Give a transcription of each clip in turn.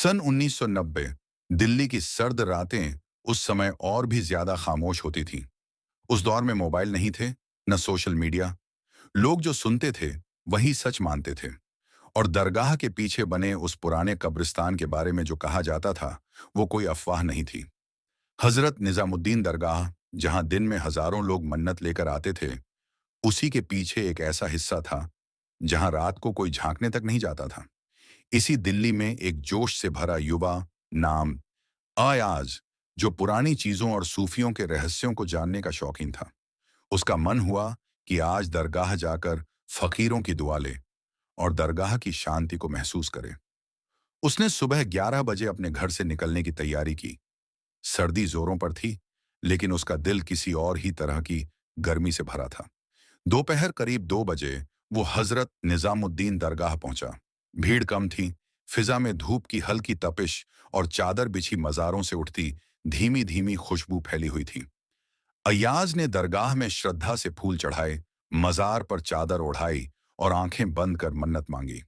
सन 1990 दिल्ली की सर्द रातें उस समय और भी ज्यादा खामोश होती थीं। उस दौर में मोबाइल नहीं थे, न सोशल मीडिया। लोग जो सुनते थे वही सच मानते थे। और दरगाह के पीछे बने उस पुराने कब्रिस्तान के बारे में जो कहा जाता था वो कोई अफवाह नहीं थी। हजरत निजामुद्दीन दरगाह, जहां दिन में हजारों लोग मन्नत लेकर आते थे, उसी के पीछे एक ऐसा हिस्सा था जहां रात को कोई झांकने तक नहीं जाता था। इसी दिल्ली में एक जोश से भरा युवा, नाम अयाज, जो पुरानी चीजों और सूफियों के रहस्यों को जानने का शौकीन था। उसका मन हुआ कि आज दरगाह जाकर फकीरों की दुआ ले और दरगाह की शांति को महसूस करे। उसने सुबह 11 बजे अपने घर से निकलने की तैयारी की। सर्दी जोरों पर थी, लेकिन उसका दिल किसी और ही तरह की गर्मी से भरा था। दोपहर करीब 2 बजे वो हजरत निजामुद्दीन दरगाह पहुंचा। भीड़ कम थी, फिजा में धूप की हल्की तपिश और चादर बिछी मज़ारों से उठती धीमी धीमी खुशबू फैली हुई थी। अय्याज ने दरगाह में श्रद्धा से फूल चढ़ाए, मज़ार पर चादर ओढ़ाई और आंखें बंद कर मन्नत मांगी।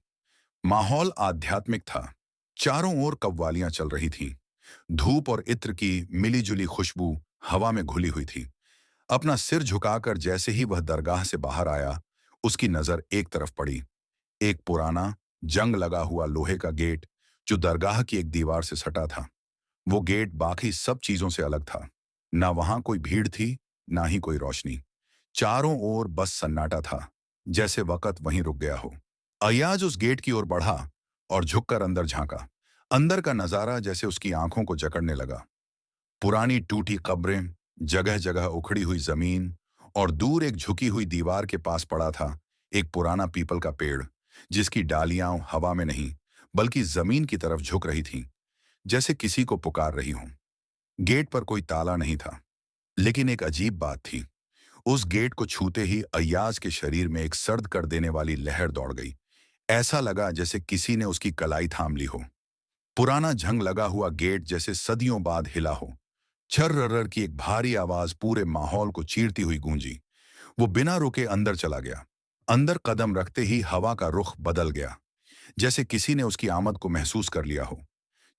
माहौल आध्यात्मिक था। चारों ओर कव्वालियां चल रही थीं। धूप और इत्र की मिलीजुली खुशबू हवा में घुली हुई थी। अपना सिर झुकाकर जैसे ही वह दरगाह से बाहर आया, उसकी नजर एक तरफ पड़ी। एक पुराना, जंग लगा हुआ लोहे का गेट जो दरगाह की एक दीवार से सटा था। वो गेट बाकी सब चीजों से अलग था। ना वहां कोई भीड़ थी, ना ही कोई रोशनी। चारों ओर बस सन्नाटा था, जैसे वक्त वहीं रुक गया हो। अयाज उस गेट की ओर बढ़ा और झुककर अंदर झांका। अंदर का नजारा जैसे उसकी आंखों को जकड़ने लगा। पुरानी टूटी कब्रें, जगह जगह उखड़ी हुई जमीन, और दूर एक झुकी हुई दीवार के पास पड़ा था एक पुराना पीपल का पेड़, जिसकी डालियां हवा में नहीं बल्कि जमीन की तरफ झुक रही थीं, जैसे किसी को पुकार रही हों। गेट पर कोई ताला नहीं था, लेकिन एक अजीब बात थी। उस गेट को छूते ही अय्याज के शरीर में एक सर्द कर देने वाली लहर दौड़ गई। ऐसा लगा जैसे किसी ने उसकी कलाई थाम ली हो। पुराना जंग लगा हुआ गेट जैसे सदियों बाद हिला हो। छर्रर की एक भारी आवाज पूरे माहौल को चीरती हुई गूंजी। वो बिना रुके अंदर चला गया। अंदर कदम रखते ही हवा का रुख बदल गया, जैसे किसी ने उसकी आमद को महसूस कर लिया हो।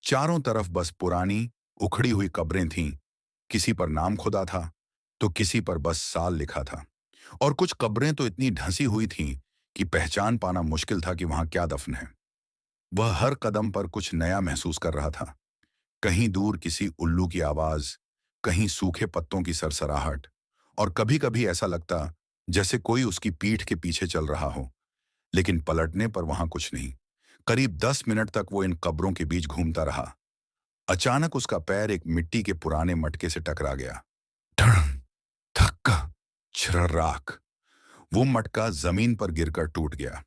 चारों तरफ बस पुरानी, उखड़ी हुई कब्रें थीं। किसी पर नाम खुदा था, तो किसी पर बस साल लिखा था। और कुछ कब्रें तो इतनी ढंसी हुई थीं कि पहचान पाना मुश्किल था कि वहां क्या दफन है। वह हर कदम पर कुछ नया महसूस कर रहा था। कहीं दूर किसी उल्लू की आवाज, कहीं सूखे पत्तों की सरसराहट, और कभी कभी ऐसा लगता जैसे कोई उसकी पीठ के पीछे चल रहा हो। लेकिन पलटने पर वहां कुछ नहीं। करीब 10 मिनट तक वो इन कब्रों के बीच घूमता रहा। अचानक उसका पैर एक मिट्टी के पुराने मटके से टकरा गया। धड़म, धक्का, छर्राक। वो मटका जमीन पर गिरकर टूट गया।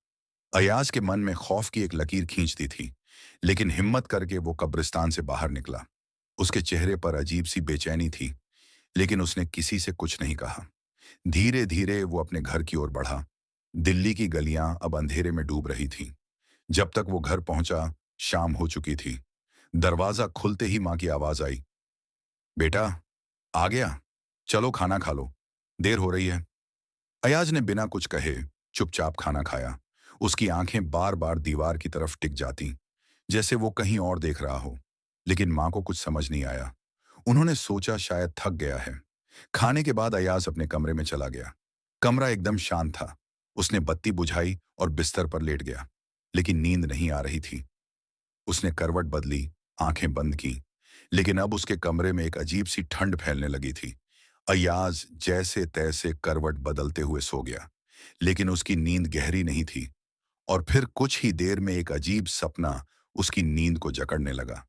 अयाज के मन में खौफ की एक लकीर खींचती थी, लेकिन हिम्मत करके वो कब्रिस्तान से बाहर निकला। उसके चेहरे पर अजीब सी बेचैनी थी, लेकिन उसने किसी से कुछ नहीं कहा। धीरे धीरे वो अपने घर की ओर बढ़ा। दिल्ली की गलियां अब अंधेरे में डूब रही थीं। जब तक वो घर पहुंचा, शाम हो चुकी थी। दरवाजा खुलते ही मां की आवाज आई, बेटा, आ गया, चलो खाना खा लो, देर हो रही है। अयाज ने बिना कुछ कहे चुपचाप खाना खाया। उसकी आंखें बार बार दीवार की तरफ टिक जाती, जैसे वो कहीं और देख रहा हो। लेकिन मां को कुछ समझ नहीं आया। उन्होंने सोचा शायद थक गया है। खाने के बाद अयाज अपने कमरे में चला गया। कमरा एकदम शांत था। उसने बत्ती बुझाई और बिस्तर पर लेट गया, लेकिन नींद नहीं आ रही थी। उसने करवट बदली, आंखें बंद की, लेकिन अब उसके कमरे में एक अजीब सी ठंड फैलने लगी थी। अयाज जैसे तैसे करवट बदलते हुए सो गया, लेकिन उसकी नींद गहरी नहीं थी। और फिर कुछ ही देर में एक अजीब सपना उसकी नींद को जकड़ने लगा।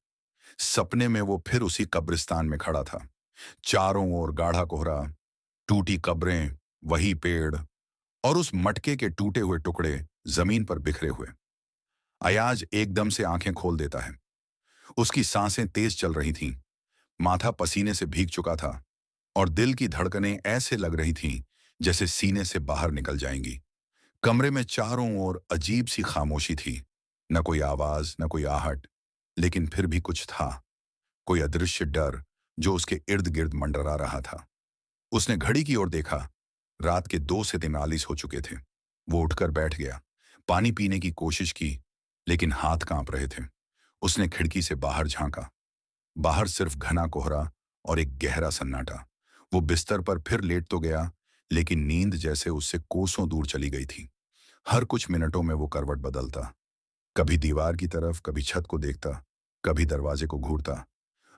सपने में वो फिर उसी कब्रिस्तान में खड़ा था। चारों ओर गाढ़ा कोहरा, टूटी कब्रें, वही पेड़, और उस मटके के टूटे हुए टुकड़े जमीन पर बिखरे हुए। अयाज एकदम से आंखें खोल देता है। उसकी सांसें तेज चल रही थीं, माथा पसीने से भीग चुका था, और दिल की धड़कनें ऐसे लग रही थीं जैसे सीने से बाहर निकल जाएंगी। कमरे में चारों ओर अजीब सी खामोशी थी। न कोई आवाज, न कोई आहट, लेकिन फिर भी कुछ था। कोई अदृश्य डर जो उसके इर्द गिर्द मंडरा रहा था। उसने घड़ी की ओर देखा। रात के 2 से 43 हो चुके थे। वो उठकर बैठ गया। पानी पीने की कोशिश की, लेकिन हाथ कांप रहे थे। उसने खिड़की से बाहर झांका। बाहर सिर्फ घना कोहरा और एक गहरा सन्नाटा। वो बिस्तर पर फिर लेट तो गया, लेकिन नींद जैसे उससे कोसों दूर चली गई थी। हर कुछ मिनटों में वो करवट बदलता, कभी दीवार की तरफ, कभी छत को देखता, कभी दरवाजे को घूरता।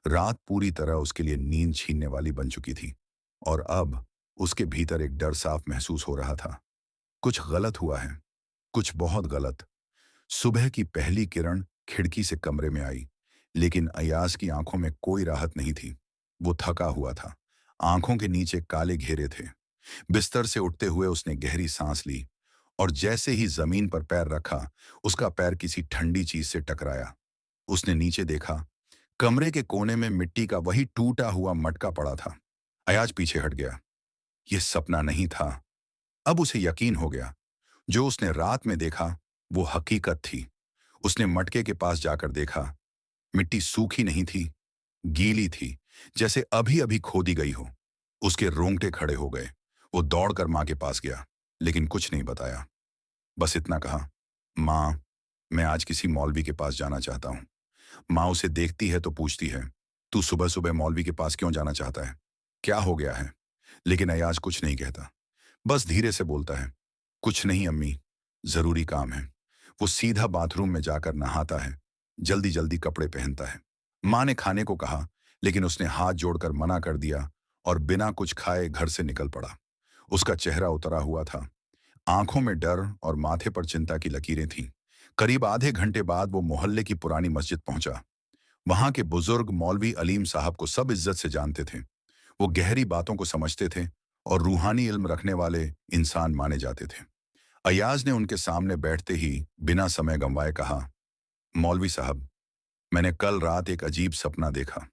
रात पूरी तरह उसके लिए नींद छीनने वाली बन चुकी थी, और अब उसके भीतर एक डर साफ महसूस हो रहा था। कुछ गलत हुआ है, कुछ बहुत गलत। सुबह की पहली किरण खिड़की से कमरे में आई, लेकिन अयाज की आंखों में कोई राहत नहीं थी। वो थका हुआ था, आंखों के नीचे काले घेरे थे। बिस्तर से उठते हुए उसने गहरी सांस ली, और जैसे ही जमीन पर पैर रखा, उसका पैर किसी ठंडी चीज से टकराया। उसने नीचे देखा, कमरे के कोने में मिट्टी का वही टूटा हुआ मटका पड़ा था। अयाज पीछे हट गया। यह सपना नहीं था। अब उसे यकीन हो गया, जो उसने रात में देखा वो हकीकत थी। उसने मटके के पास जाकर देखा, मिट्टी सूखी नहीं थी, गीली थी, जैसे अभी अभी खोदी गई हो। उसके रोंगटे खड़े हो गए। वो दौड़कर मां के पास गया, लेकिन कुछ नहीं बताया। बस इतना कहा, मां, मैं आज किसी मौलवी के पास जाना चाहता हूं। माँ उसे देखती है तो पूछती है, तू सुबह सुबह मौलवी के पास क्यों जाना चाहता है? क्या हो गया है? लेकिन अयाज कुछ नहीं कहता, बस धीरे से बोलता है, कुछ नहीं अम्मी, जरूरी काम है। वो सीधा बाथरूम में जाकर नहाता है, जल्दी जल्दी कपड़े पहनता है। माँ ने खाने को कहा, लेकिन उसने हाथ जोड़कर मना कर दिया और बिना कुछ खाए घर से निकल पड़ा। उसका चेहरा उतरा हुआ था, आंखों में डर और माथे पर चिंता की लकीरें थीं। करीब आधे घंटे बाद वो मोहल्ले की पुरानी मस्जिद पहुंचा। वहां के बुजुर्ग मौलवी अलीम साहब को सब इज्जत से जानते थे। वो गहरी बातों को समझते थे और रूहानी इल्म रखने वाले इंसान माने जाते थे। अयाज ने उनके सामने बैठते ही बिना समय गंवाए कहा, मौलवी साहब, मैंने कल रात एक अजीब सपना देखा।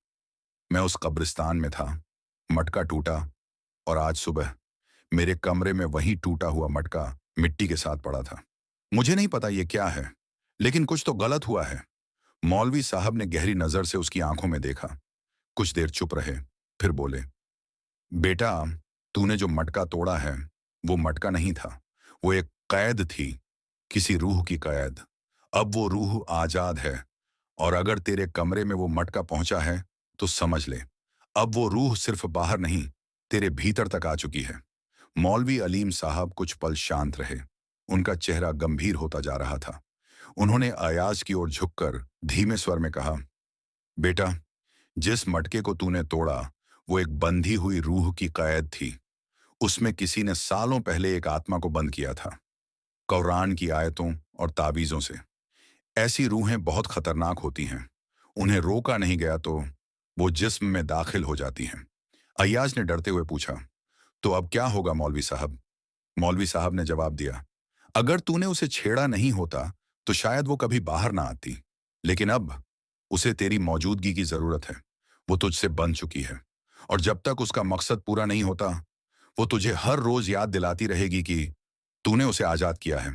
मैं उस कब्रिस्तान में था, मटका टूटा, और आज सुबह मेरे कमरे में वही टूटा हुआ मटका मिट्टी के साथ पड़ा था। मुझे नहीं पता ये क्या है, लेकिन कुछ तो गलत हुआ है। मौलवी साहब ने गहरी नजर से उसकी आंखों में देखा। कुछ देर चुप रहे, फिर बोले, बेटा, तूने जो मटका तोड़ा है वो मटका नहीं था, वो एक कैद थी, किसी रूह की कैद। अब वो रूह आजाद है, और अगर तेरे कमरे में वो मटका पहुंचा है तो समझ ले, अब वो रूह सिर्फ बाहर नहीं, तेरे भीतर तक आ चुकी है। मौलवी अलीम साहब कुछ पल शांत रहे। उनका चेहरा गंभीर होता जा रहा था। उन्होंने अयाज की ओर झुककर धीमे स्वर में कहा, बेटा, जिस मटके को तूने तोड़ा वो एक बंधी हुई रूह की कैद थी। उसमें किसी ने सालों पहले एक आत्मा को बंद किया था, कुरान की आयतों और ताबीजों से। ऐसी रूहें बहुत खतरनाक होती हैं। उन्हें रोका नहीं गया तो वो जिस्म में दाखिल हो जाती हैं। अय्याज ने डरते हुए पूछा, तो अब क्या होगा मौलवी साहब? मौलवी साहब ने जवाब दिया, अगर तूने उसे छेड़ा नहीं होता तो शायद वो कभी बाहर ना आती, लेकिन अब उसे तेरी मौजूदगी की जरूरत है। वो तुझसे बन चुकी है, और जब तक उसका मकसद पूरा नहीं होता, वो तुझे हर रोज याद दिलाती रहेगी कि तूने उसे आजाद किया है।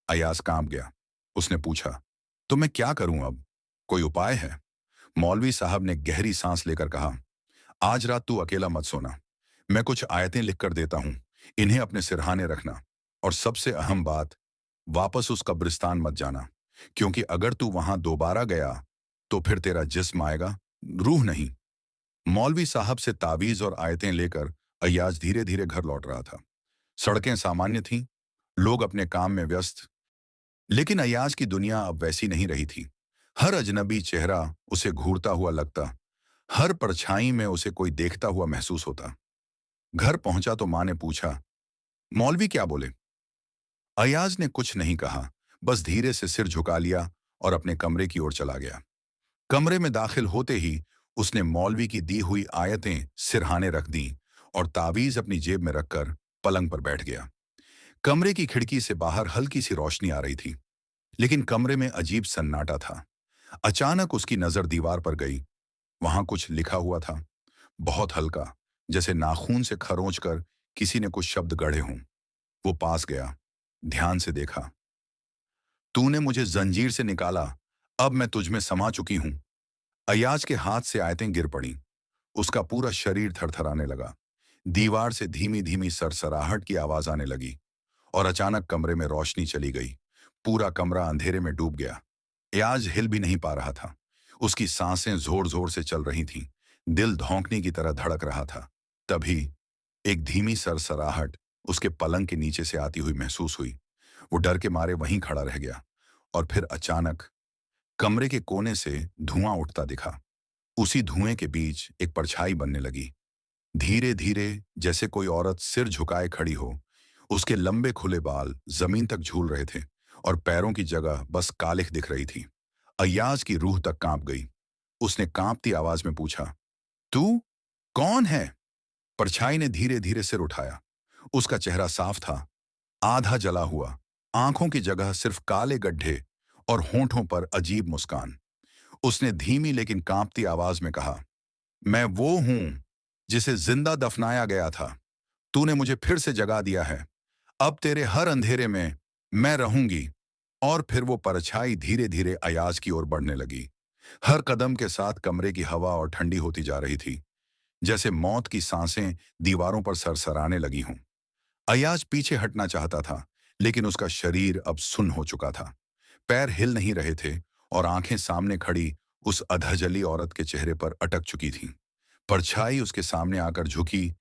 अयाज कांप गया। उसने पूछा, तो मैं क्या करूं अब? कोई उपाय है? मौलवी साहब ने गहरी सांस लेकर कहा, आज रात तू अकेला मत सोना। मैं कुछ आयतें लिख कर देता हूं, इन्हें अपने सिरहाने रखना। और सबसे अहम बात, वापस उस कब्रिस्तान मत जाना, क्योंकि अगर तू वहां दोबारा गया तो फिर तेरा जिस्म आएगा, रूह नहीं। मौलवी साहब से तावीज और आयतें लेकर अय्याज धीरे धीरे घर लौट रहा था। सड़कें सामान्य थीं, लोग अपने काम में व्यस्त, लेकिन अय्याज की दुनिया अब वैसी नहीं रही थी। हर अजनबी चेहरा उसे घूरता हुआ लगता, हर परछाई में उसे कोई देखता हुआ महसूस होता। घर पहुंचा तो मां ने पूछा, मौलवी क्या बोले? अय्याज ने कुछ नहीं कहा, बस धीरे से सिर झुका लिया और अपने कमरे की ओर चला गया। कमरे में दाखिल होते ही उसने मौलवी की दी हुई आयतें सिरहाने रख दी और तावीज अपनी जेब में रखकर पलंग पर बैठ गया। कमरे की खिड़की से बाहर हल्की सी रोशनी आ रही थी, लेकिन कमरे में अजीब सन्नाटा था। अचानक उसकी नजर दीवार पर गई। वहां कुछ लिखा हुआ था, बहुत हल्का, जैसे नाखून से खरोंच कर किसी ने कुछ शब्द गढ़े हों। वो पास गया, ध्यान से देखा। तूने मुझे जंजीर से निकाला, अब मैं तुझ में समा चुकी हूं। अय्याज के हाथ से आयतें गिर पड़ी। उसका पूरा शरीर थरथराने लगा। दीवार से धीमी धीमी सरसराहट की आवाज आने लगी, और अचानक कमरे में रोशनी चली गई। पूरा कमरा अंधेरे में डूब गया। अयाज हिल भी नहीं पा रहा था। उसकी सांसें जोर जोर से चल रही थीं। दिल धौंकने की तरह धड़क रहा था। तभी एक धीमी सरसराहट उसके पलंग के नीचे से आती हुई महसूस हुई। वो डर के मारे वहीं खड़ा रह गया और फिर अचानक कमरे के कोने से धुआं उठता दिखा। उसी धुएं के बीच एक परछाई बनने लगी, धीरे धीरे, जैसे कोई औरत सिर झुकाए खड़ी हो। उसके लंबे खुले बाल जमीन तक झूल रहे थे और पैरों की जगह बस कालिख दिख रही थी। अय्याज की रूह तक कांप गई। उसने कांपती आवाज में पूछा, तू कौन है? परछाई ने धीरे धीरे सिर उठाया। उसका चेहरा साफ था, आधा जला हुआ, आंखों की जगह सिर्फ काले गड्ढे और होंठों पर अजीब मुस्कान। उसने धीमी लेकिन कांपती आवाज में कहा, मैं वो हूं जिसे जिंदा दफनाया गया था। तूने मुझे फिर से जगा दिया है। अब तेरे हर अंधेरे में मैं रहूंगी। और फिर वो परछाई धीरे धीरे अयाज की ओर बढ़ने लगी। हर कदम के साथ कमरे की हवा और ठंडी होती जा रही थी, जैसे मौत की सांसें दीवारों पर सरसराने लगी हों। अयाज पीछे हटना चाहता था, लेकिन उसका शरीर अब सुन्न हो चुका था। पैर हिल नहीं रहे थे और आंखें सामने खड़ी उस अधजली औरत के चेहरे पर अटक चुकी थीं। परछाई उसके सामने आकर झुकी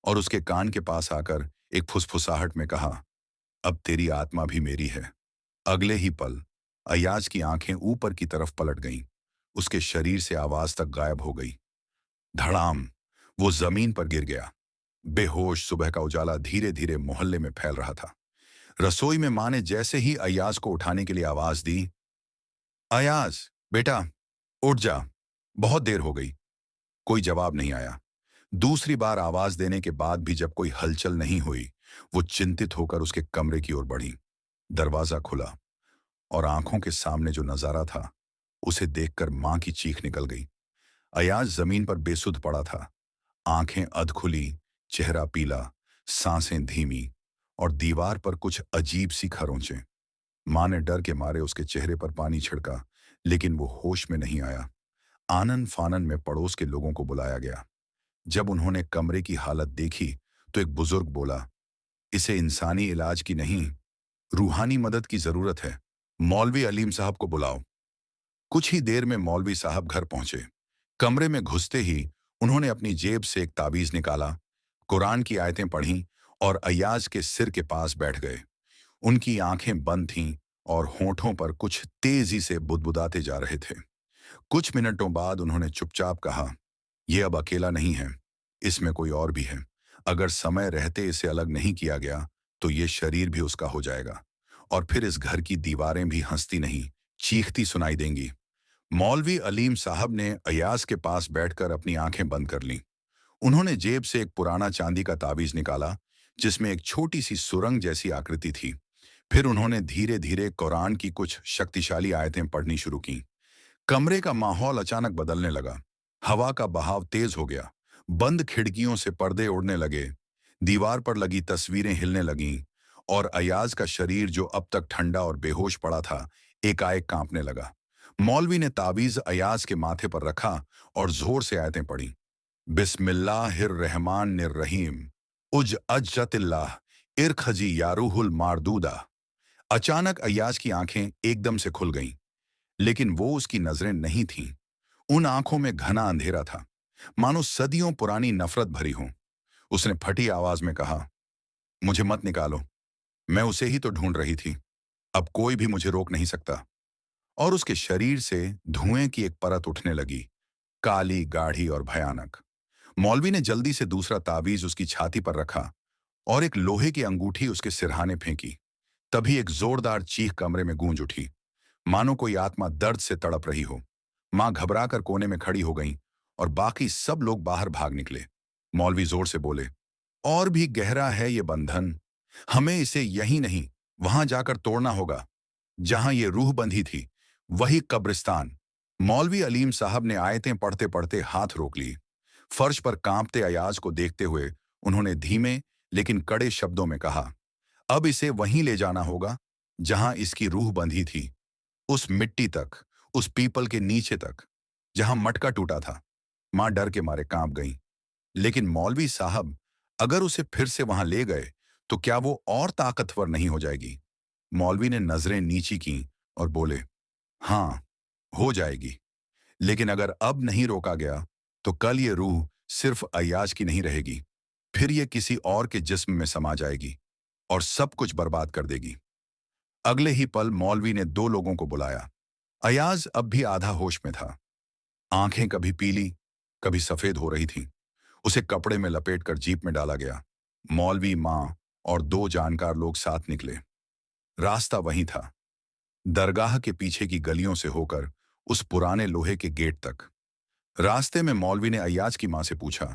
और उसके कान के पास आकर एक फुसफुसाहट में कहा, अब तेरी आत्मा भी मेरी है। अगले ही पल अयाज की आंखें ऊपर की तरफ पलट गईं। उसके शरीर से आवाज तक गायब हो गई। धड़ाम, वो जमीन पर गिर गया। बेहोश। सुबह का उजाला धीरे धीरे मोहल्ले में फैल रहा था। रसोई में माँ ने जैसे ही अयाज को उठाने के लिए आवाज दी, अयाज बेटा उठ जा, बहुत देर हो गई। कोई जवाब नहीं आया। दूसरी बार आवाज देने के बाद भी जब कोई हलचल नहीं हुई, वो चिंतित होकर उसके कमरे की ओर बढ़ी। दरवाजा खुला और आंखों के सामने जो नजारा था, उसे देखकर मां की चीख निकल गई। अयाज जमीन पर बेसुध पड़ा था, आंखें अधखुली, चेहरा पीला, सांसें धीमी और दीवार पर कुछ अजीब सी खरोंचें। मां ने डर के मारे उसके चेहरे पर पानी छिड़का, लेकिन वो होश में नहीं आया। आनन फानन में पड़ोस के लोगों को बुलाया गया। जब उन्होंने कमरे की हालत देखी तो एक बुजुर्ग बोला, इसे इंसानी इलाज की नहीं, रूहानी मदद की जरूरत है। मौलवी अलीम साहब को बुलाओ। कुछ ही देर में मौलवी साहब घर पहुंचे। कमरे में घुसते ही उन्होंने अपनी जेब से एक ताबीज निकाला, कुरान की आयतें पढ़ीं और अय्याज के सिर के पास बैठ गए। उनकी आंखें बंद थीं और होंठों पर कुछ तेजी से बुदबुदाते जा रहे थे। कुछ मिनटों बाद उन्होंने चुपचाप कहा, यह अब अकेला नहीं है, इसमें कोई और भी है। अगर समय रहते इसे अलग नहीं किया गया तो ये शरीर भी उसका हो जाएगा और फिर इस घर की दीवारें भी हंसती नहीं, चीखती सुनाई देंगी। मौलवी अलीम साहब ने अयाज के पास बैठकर अपनी आंखें बंद कर लीं। उन्होंने जेब से एक पुराना चांदी का ताबीज निकाला, जिसमें एक छोटी सी सुरंग जैसी आकृति थी। फिर उन्होंने धीरे धीरे कुरान की कुछ शक्तिशाली आयतें पढ़नी शुरू की। कमरे का माहौल अचानक बदलने लगा। हवा का बहाव तेज हो गया। बंद खिड़कियों से पर्दे उड़ने लगे। दीवार पर लगी तस्वीरें हिलने लगीं और अयाज का शरीर, जो अब तक ठंडा और बेहोश पड़ा था, एकाएक कांपने लगा। मौलवी ने ताबीज अयाज के माथे पर रखा और जोर से आयतें पढ़ी। बिस्मिल्लाहिर्रहमानिर्रहीम, उज अज्जतिल्लाह, इरखजी यारूहुल मारदूदा। अचानक अय्याज की आंखें एकदम से खुल गईं, लेकिन वो उसकी नजरें नहीं थीं। उन आंखों में घना अंधेरा था, मानो सदियों पुरानी नफरत भरी हो। उसने फटी आवाज में कहा, मुझे मत निकालो, मैं उसे ही तो ढूंढ रही थी। अब कोई भी मुझे रोक नहीं सकता। और उसके शरीर से धुएं की एक परत उठने लगी, काली, गाढ़ी और भयानक। मौलवी ने जल्दी से दूसरा ताबीज उसकी छाती पर रखा और एक लोहे की अंगूठी उसके सिरहाने फेंकी। तभी एक जोरदार चीख कमरे में गूंज उठी, मानो कोई आत्मा दर्द से तड़प रही हो। मां घबराकर कोने में खड़ी हो गई और बाकी सब लोग बाहर भाग निकले। मौलवी जोर से बोले, और भी गहरा है ये बंधन, हमें इसे यहीं नहीं, वहां जाकर तोड़ना होगा। जहां ये रूह बंधी थी, वही कब्रिस्तान। मौलवी अलीम साहब ने आयतें पढ़ते पढ़ते हाथ रोक ली। फर्श पर कांपते अयाज को देखते हुए उन्होंने धीमे लेकिन कड़े शब्दों में कहा, अब इसे वहीं ले जाना होगा जहां इसकी रूह बंधी थी, उस मिट्टी तक, उस पीपल के नीचे तक, जहां मटका टूटा था। मां डर के मारे कांप गई। लेकिन मौलवी साहब, अगर उसे फिर से वहां ले गए तो क्या वो और ताकतवर नहीं हो जाएगी? मौलवी ने नजरें नीची की और बोले, हाँ, हो जाएगी। लेकिन अगर अब नहीं रोका गया, तो कल ये रूह सिर्फ अय्याज की नहीं रहेगी। फिर ये किसी और के जिस्म में समा जाएगी और सब कुछ बर्बाद कर देगी। अगले ही पल मौलवी ने दो लोगों को बुलाया। अयाज अब भी आधा होश में था। आंखें कभी पीली, कभी सफेद हो रही थीं। उसे कपड़े में लपेटकर जीप में डाला गया। मौलवी, माँ और दो जानकार लोग साथ निकले। रास्ता वही था, दरगाह के पीछे की गलियों से होकर उस पुराने लोहे के गेट तक। रास्ते में मौलवी ने अय्याज की माँ से पूछा,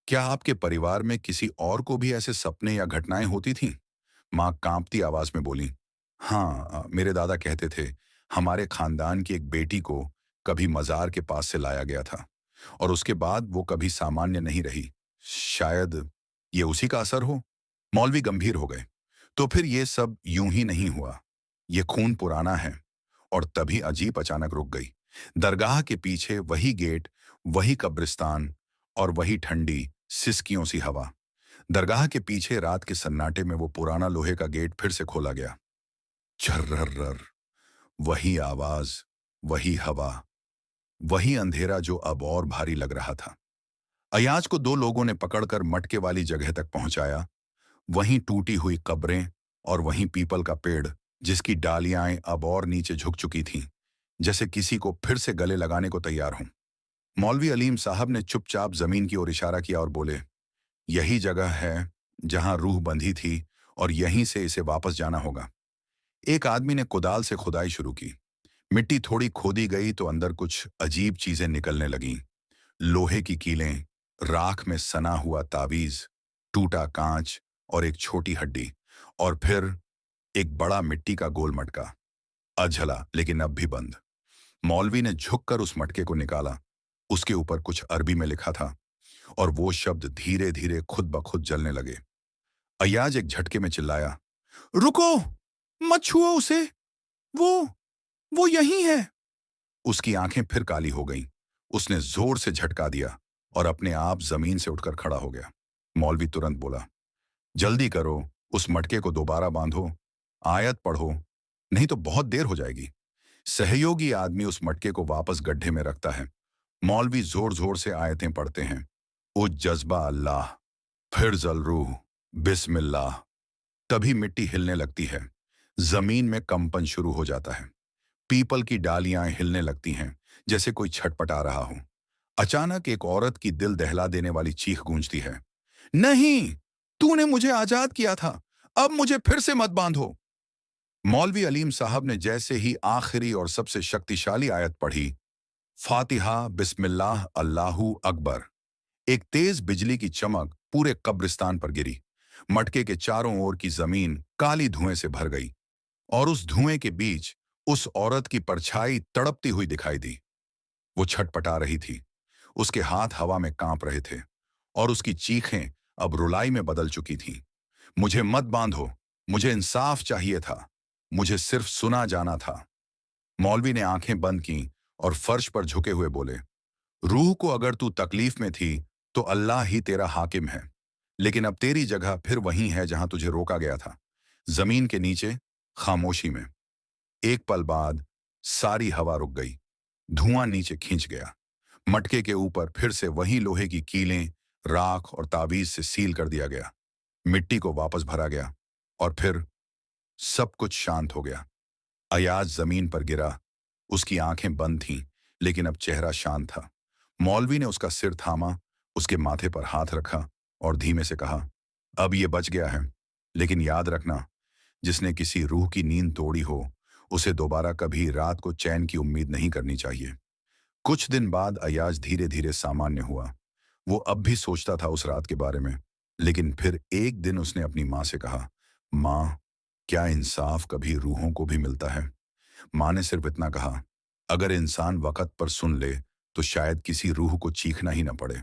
क्या आपके परिवार में किसी और को भी ऐसे सपने या घटनाएं होती थीं? माँ कांपती आवाज में बोली, हाँ, मेरे दादा कहते थे हमारे खानदान की एक बेटी को कभी मजार के पास से लाया गया था और उसके बाद वो कभी सामान्य नहीं रही। शायद ये उसी का असर हो। मौलवी गंभीर हो गए। तो फिर ये सब यूं ही नहीं हुआ, ये खून पुराना है। और तभी अजीब अचानक रुक गई। दरगाह के पीछे वही गेट, वही कब्रिस्तान और वही ठंडी सिसकियों सी हवा। दरगाह के पीछे रात के सन्नाटे में वो पुराना लोहे का गेट फिर से खोला गया। झर्रर, वही आवाज, वही हवा, वही अंधेरा जो अब और भारी लग रहा था। अयाज को दो लोगों ने पकड़कर मटके वाली जगह तक पहुंचाया। वहीं टूटी हुई कब्रें और वहीं पीपल का पेड़, जिसकी डालियां अब और नीचे झुक चुकी थीं, जैसे किसी को फिर से गले लगाने को तैयार हों। मौलवी अलीम साहब ने चुपचाप जमीन की ओर इशारा किया और बोले, यही जगह है जहां रूह बंधी थी और यहीं से इसे वापस जाना होगा। एक आदमी ने कुदाल से खुदाई शुरू की। मिट्टी थोड़ी खोदी गई तो अंदर कुछ अजीब चीजें निकलने लगीं। लोहे की कीलें, राख में सना हुआ तावीज, टूटा कांच और एक छोटी हड्डी। और फिर एक बड़ा मिट्टी का गोल मटका, अधजला लेकिन अब भी बंद। मौलवी ने झुककर उस मटके को निकाला। उसके ऊपर कुछ अरबी में लिखा था और वो शब्द धीरे धीरे खुद ब खुद जलने लगे। अय्याज एक झटके में चिल्लाया, रुको, मत छुओ उसे, वो वो यही है। उसकी आंखें फिर काली हो गईं। उसने जोर से झटका दिया और अपने आप जमीन से उठकर खड़ा हो गया। मौलवी तुरंत बोला, जल्दी करो, उस मटके को दोबारा बांधो, आयत पढ़ो, नहीं तो बहुत देर हो जाएगी। सहयोगी आदमी उस मटके को वापस गड्ढे में रखता है। मौलवी जोर जोर से आयतें पढ़ते हैं। उज जज्बा अल्लाह, फिर जल रूह, बिस्मिल्लाह। तभी मिट्टी हिलने लगती है। जमीन में कंपन शुरू हो जाता है। पीपल की डालियां हिलने लगती हैं, जैसे कोई छटपटा रहा हो। अचानक एक औरत की दिल दहला देने वाली चीख गूंजती है, नहीं, तूने मुझे आजाद किया था, अब मुझे फिर से मत बांधो। मौलवी अलीम साहब ने जैसे ही आखिरी और सबसे शक्तिशाली आयत पढ़ी, फातिहा बिस्मिल्लाह अल्लाहू अकबर, एक तेज बिजली की चमक पूरे कब्रिस्तान पर गिरी। मटके के चारों ओर की जमीन काली धुएं से भर गई और उस धुएं के बीच उस औरत की परछाई तड़पती हुई दिखाई दी। वो छटपटा रही थी। उसके हाथ हवा में कांप रहे थे और उसकी चीखें अब रुलाई में बदल चुकी थीं। मुझे मत बांधो, मुझे इंसाफ चाहिए था, मुझे सिर्फ सुना जाना था। मौलवी ने आंखें बंद की और फर्श पर झुके हुए बोले, रूह को अगर तू तकलीफ में थी तो अल्लाह ही तेरा हाकिम है, लेकिन अब तेरी जगह फिर वहीं है जहां तुझे रोका गया था, जमीन के नीचे, खामोशी में। एक पल बाद सारी हवा रुक गई। धुआं नीचे खींच गया। मटके के ऊपर फिर से वही लोहे की कीलें, राख और तावीज से सील कर दिया गया। मिट्टी को वापस भरा गया और फिर सब कुछ शांत हो गया। अयाज जमीन पर गिरा। उसकी आंखें बंद थीं, लेकिन अब चेहरा शांत था। मौलवी ने उसका सिर थामा, उसके माथे पर हाथ रखा और धीमे से कहा, अब ये बच गया है, लेकिन याद रखना, जिसने किसी रूह की नींद तोड़ी हो, उसे दोबारा कभी रात को चैन की उम्मीद नहीं करनी चाहिए। कुछ दिन बाद अयाज धीरे धीरे सामान्य हुआ। वो अब भी सोचता था उस रात के बारे में। लेकिन फिर एक दिन उसने अपनी माँ से कहा, माँ, क्या इंसाफ कभी रूहों को भी मिलता है? माँ ने सिर्फ इतना कहा, अगर इंसान वक्त पर सुन ले तो शायद किसी रूह को चीखना ही न पड़े।